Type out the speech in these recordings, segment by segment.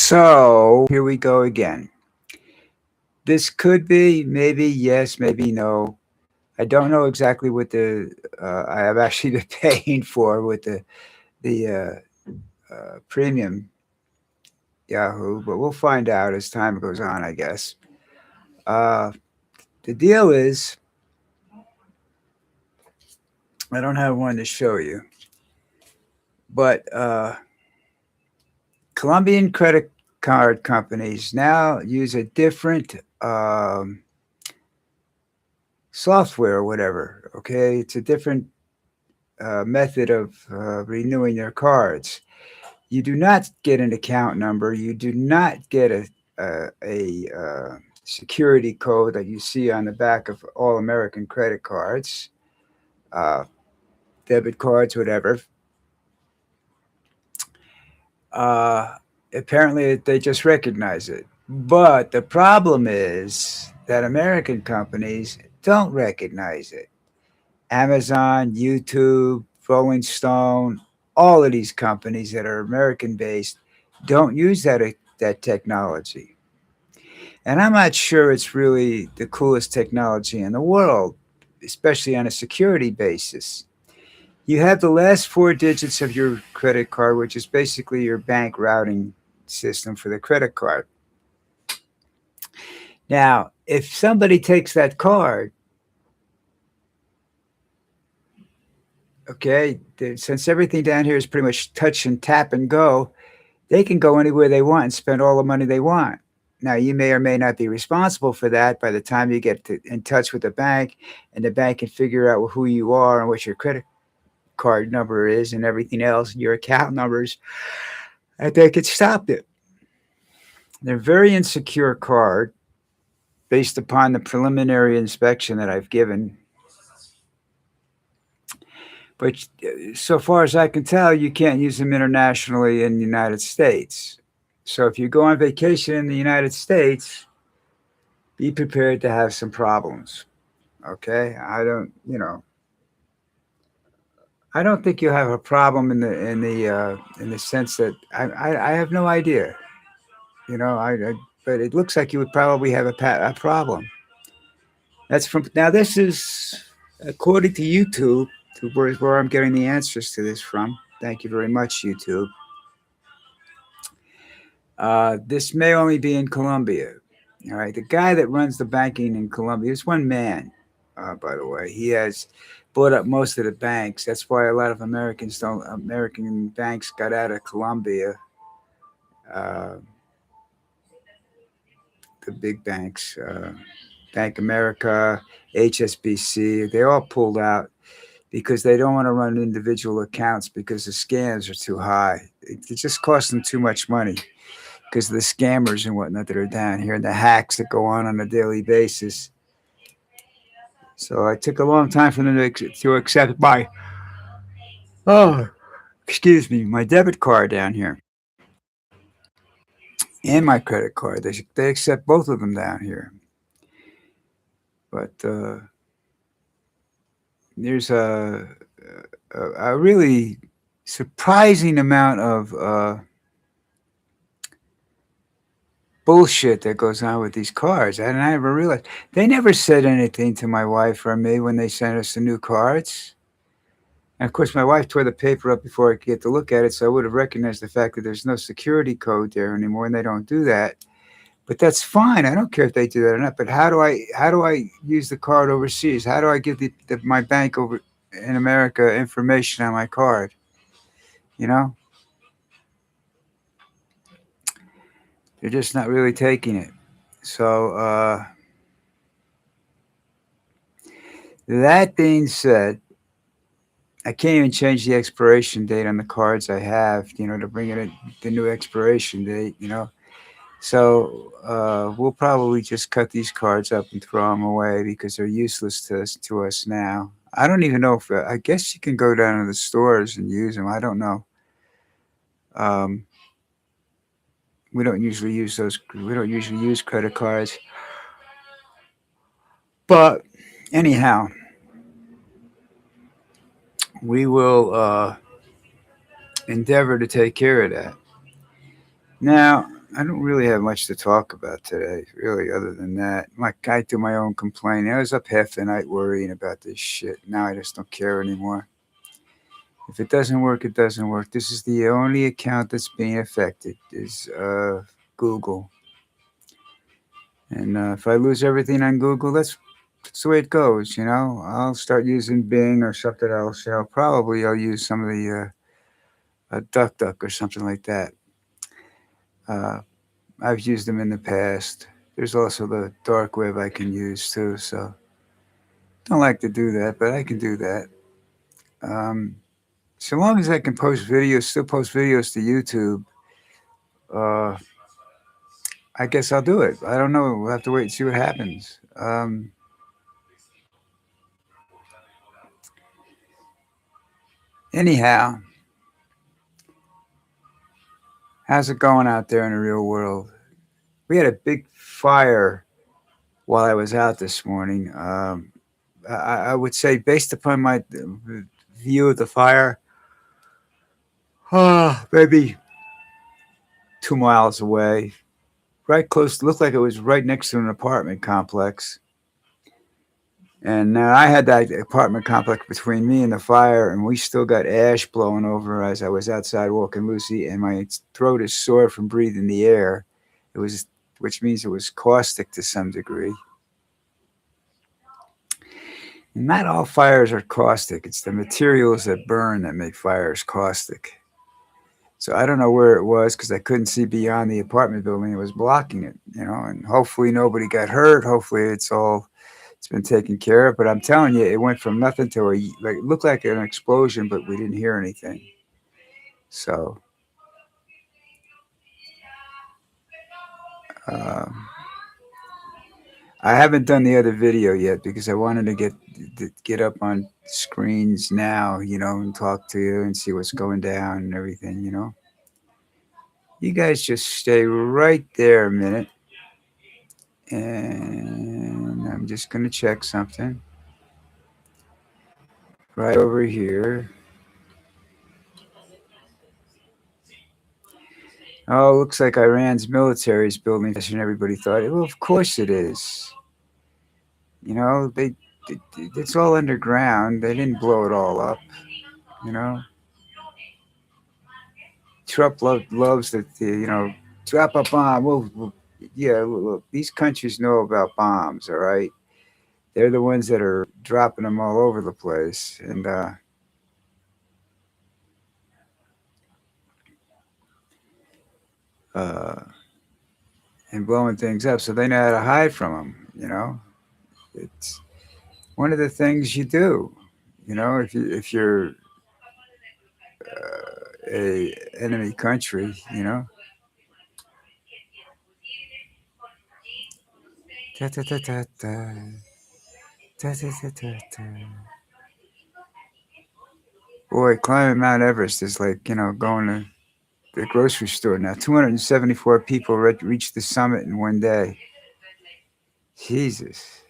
So here we go again. This could be maybe yes, maybe no. I don't know exactly what the I have actually been paying for with the premium Yahoo, but we'll find out as time goes on, I guess. Uh, the deal is, I don't have one to show you, but Colombian credit card companies now use a different software or whatever. Okay, it's a different method of renewing their cards. You do not get an account number. You do not get a security code that you see on the back of all American credit cards, uh, debit cards, whatever. Uh, Apparently, they just recognize it. But the problem is that American companies don't recognize it. Amazon, YouTube, Rolling Stone, all of these companies that are American based don't use that technology. And I'm not sure it's really the coolest technology in the world, especially on a security basis. You have the last four digits of your credit card, which is basically your bank routing system for the credit card. Now, if somebody takes that card, okay, since everything down here is pretty much touch and tap and go, they can go anywhere they want and spend all the money they want. Now, you may or may not be responsible for that by the time you get in touch with the bank, and the bank can figure out who you are and what your credit card number is and everything else, your account numbers, and they can stop it. They're a very insecure card based upon the preliminary inspection that I've given. But so far as I can tell, you can't use them internationally in the United States. So if you go on vacation in the United States, be prepared to have some problems. Okay, I don't think you'll have a problem in the sense that I have no idea. But it looks like you would probably have a problem. That's from now. This is according to YouTube, to where I'm getting the answers to this from. Thank you very much, YouTube. This may only be in Colombia. All right, the guy that runs the banking in Colombia is one man. By the way, he has bought up most of the banks. That's why a lot of American banks got out of Colombia. Uh, the big banks, Bank America, HSBC, they all pulled out because they don't want to run individual accounts because the scams are too high. It just costs them too much money because of the scammers and whatnot that are down here and the hacks that go on a daily basis. So it took a long time for them to accept oh, excuse me, my debit card down here and my credit card. They accept both of them down here. But there's a really surprising amount of bullshit that goes on with these cards. And I never realized they never said anything to my wife or me when they sent us the new cards. And of course, my wife tore the paper up before I could get to look at it, so I would have recognized the fact that there's no security code there anymore, and they don't do that. But that's fine. I don't care if they do that or not. But how do I use the card overseas? How do I give my bank over in America information on my card? You know, they're just not really taking it. So that being said, I can't even change the expiration date on the cards I have. To bring in the new expiration date. So we'll probably just cut these cards up and throw them away because they're useless to us now. I don't even know if I guess you can go down to the stores and use them. I don't know. Um, we don't usually use those. We don't usually use credit cards. But anyhow, we will endeavor to take care of that. Now, I don't really have much to talk about today, really, other than that. I do my own complaining. I was up half the night worrying about this shit. Now I just don't care anymore. If it doesn't work, it doesn't work. This is the only account that's being affected is Google. And if I lose everything on Google, that's the way it goes. I'll start using Bing or something else. Probably I'll use some of the DuckDuck or something like that. Uh, I've used them in the past. There's also the dark web I can use too. So don't like to do that, but I can do that. Um, so long as I can post videos, still post videos to YouTube, uh, I guess I'll do it. I don't know. We'll have to wait and see what happens. Anyhow, how's it going out there in the real world? We had a big fire while I was out this morning. I would say, based upon my view of the fire, maybe 2 miles away, right close. Looked like it was right next to an apartment complex. And I had that apartment complex between me and the fire, and we still got ash blowing over as I was outside walking Lucy, and my throat is sore from breathing the air. It was, which means it was caustic to some degree. And not all fires are caustic. It's the materials that burn that make fires caustic. So I don't know where it was because I couldn't see beyond the apartment building. It was blocking it. And hopefully nobody got hurt. Hopefully it's been taken care of. But I'm telling you, it went from nothing to like it looked like an explosion, but we didn't hear anything. So um, I haven't done the other video yet because I wanted to get up on screens now, and talk to you and see what's going down and everything. You guys just stay right there a minute, and I'm just gonna check something right over here. Oh, looks like Iran's military is building faster than everybody thought. Well, of course it is. They it's all underground. They didn't blow it all up. You know, Trump loves that. Drop a bomb. Yeah. Look, these countries know about bombs. All right, they're the ones that are dropping them all over the place, uh, and blowing things up. So they know how to hide from them. It's one of the things you do. If you're a enemy country. Da, da, da, da, da. Da, da, da, da, da. Boy, climbing Mount Everest is like going to the grocery store now. 274 people reached the summit in one day. Jesus.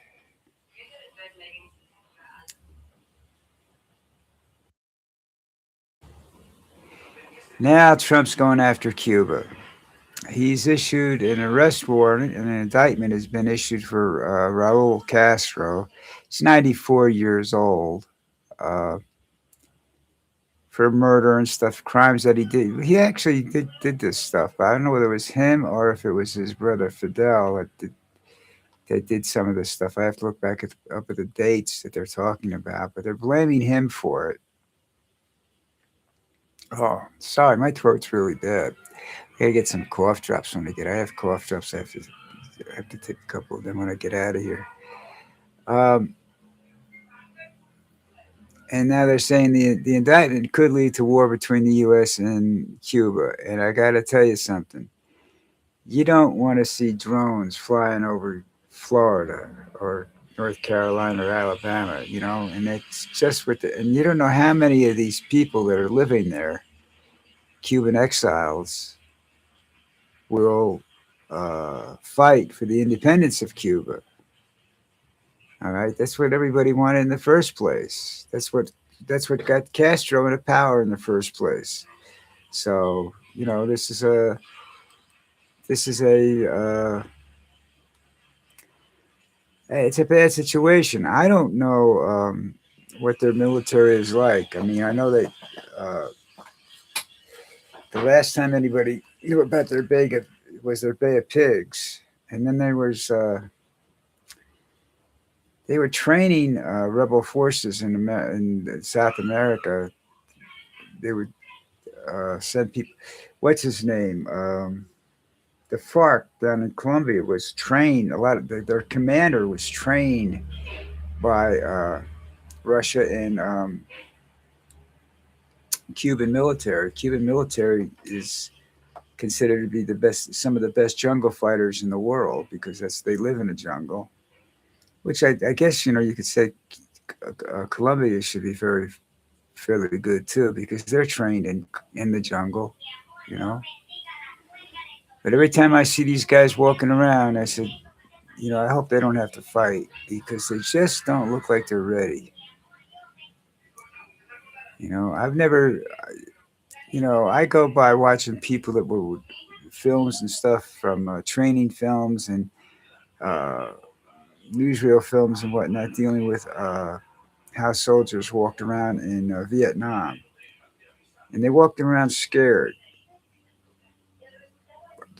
Now Trump's going after Cuba. He's issued an arrest warrant and an indictment has been issued for Raul Castro. He's 94 years old. Uh, for murder and stuff, crimes that he did. He actually did this stuff. I don't know whether it was him or if it was his brother Fidel that did some of this stuff. I have to look back up at the dates that they're talking about, but they're blaming him for it. Oh, sorry, my throat's really bad. I gotta get some cough drops when I get. I have cough drops. I have to take a couple of them when I get out of here. Um, and now they're saying the indictment could lead to war between the U.S. and Cuba. And I got to tell you something. You don't want to see drones flying over Florida or North Carolina or Alabama, and it's just and you don't know how many of these people that are living there, Cuban exiles, will fight for the independence of Cuba. All right, that's what everybody wanted in the first place. That's what got Castro into power in the first place. So this is a this is it's a bad situation. I don't know what their military is like. I mean, I know that uh, the last time anybody knew about their was their Bay of Pigs, and then they were training rebel forces in South America. They would send people. What's his name? The FARC down in Colombia was trained. A lot of their commander was trained by Russia and Cuban military. Cuban military is considered to be the best, some of the best jungle fighters in the world because they live in a jungle. Which I guess you could say Colombia should be fairly good too because they're trained in the jungle. You know, but every time I see these guys walking around, I said, I hope they don't have to fight because they just don't look like they're ready. I've never, I go by watching people that were films and stuff from training films and uh, newsreel films and whatnot, dealing with how soldiers walked around in Vietnam, and they walked around scared,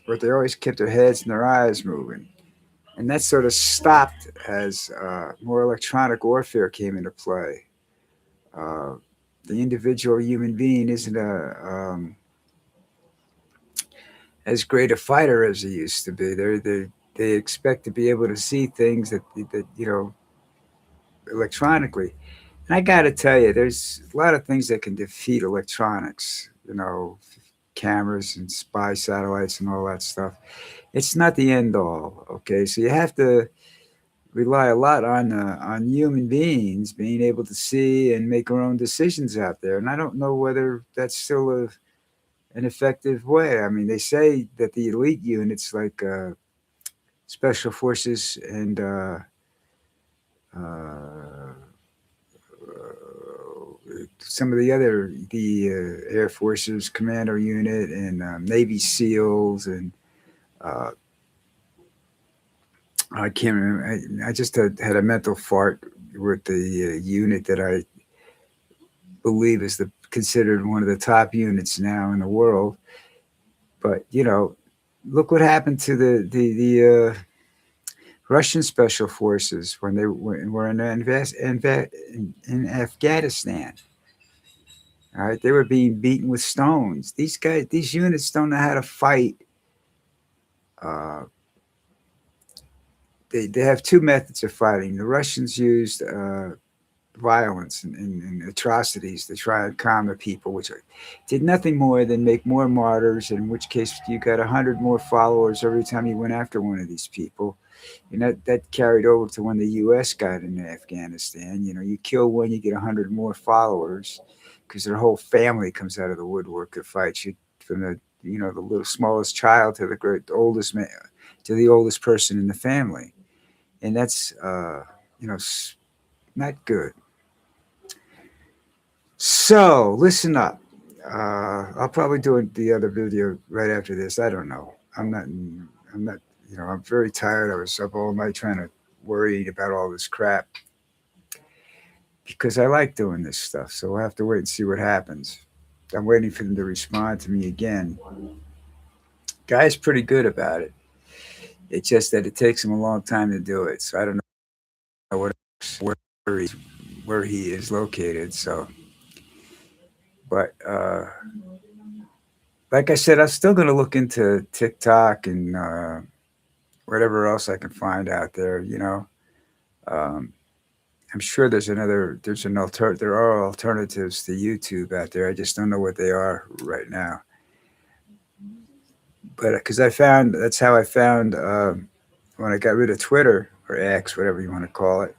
but they always kept their heads and their eyes moving. And that sort of stopped as more electronic warfare came into play. Uh, the individual human being isn't as great a fighter as he used to be. They expect to be able to see things that electronically. And I got to tell you, there's a lot of things that can defeat electronics. Cameras and spy satellites and all that stuff. It's not the end all. Okay, so you have to rely a lot on human beings being able to see and make our own decisions out there. And I don't know whether that's still an effective way. I mean, they say that the elite units like special forces and uh, some of the Air Force's Commando Unit and Navy SEALs and uh, I can't remember. I just had a mental fart with the unit that I believe is the considered one of the top units now in the world. But look what happened to the Russian special forces when they were in Afghanistan. All right, they were being beaten with stones. These units don't know how to fight. Uh, they have two methods of fighting. The Russians used violence and atrocities to try and calm the people, which did nothing more than make more martyrs. In which case, you got 100 more followers every time you went after one of these people. And that carried over to when the U.S. got into Afghanistan. You kill one, you get 100 more followers because their whole family comes out of the woodwork to fight you, from the little smallest child to the oldest man, to the oldest person in the family, and that's not good. So listen up. I'll probably do the other video right after this. I don't know. I'm not. I'm very tired. I was up all night trying to worry about all this crap because I like doing this stuff. So we'll have to wait and see what happens. I'm waiting for them to respond to me again. Guy's pretty good about it. It's just that it takes him a long time to do it. So I don't know where he's, where he is located. So, but like I said, I'm still going to look into TikTok and whatever else I can find out there. Um, I'm sure there are alternatives to YouTube out there. I just don't know what they are right now. But because that's how I found when I got rid of Twitter or X, whatever you want to call it.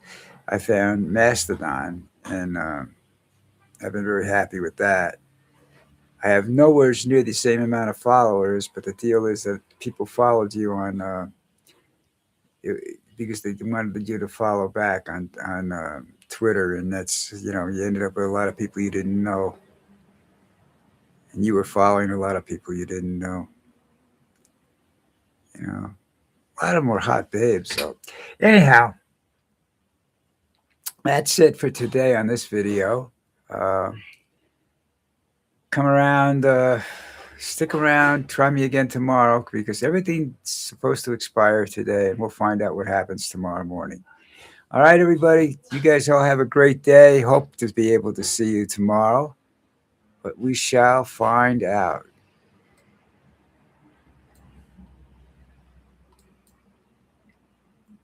I found Mastodon, and I've been very happy with that. I have nowhere near the same amount of followers, but the deal is that people followed you on because they wanted you to follow back on Twitter, and that's you ended up with a lot of people you didn't know, and you were following a lot of people you didn't know. You know, a lot of more hot babes. So, anyhow, that's it for today on this video. Uh, come around, stick around, try me again tomorrow because everything's supposed to expire today, and we'll find out what happens tomorrow morning. All right, everybody. You guys all have a great day. Hope to be able to see you tomorrow, but we shall find out.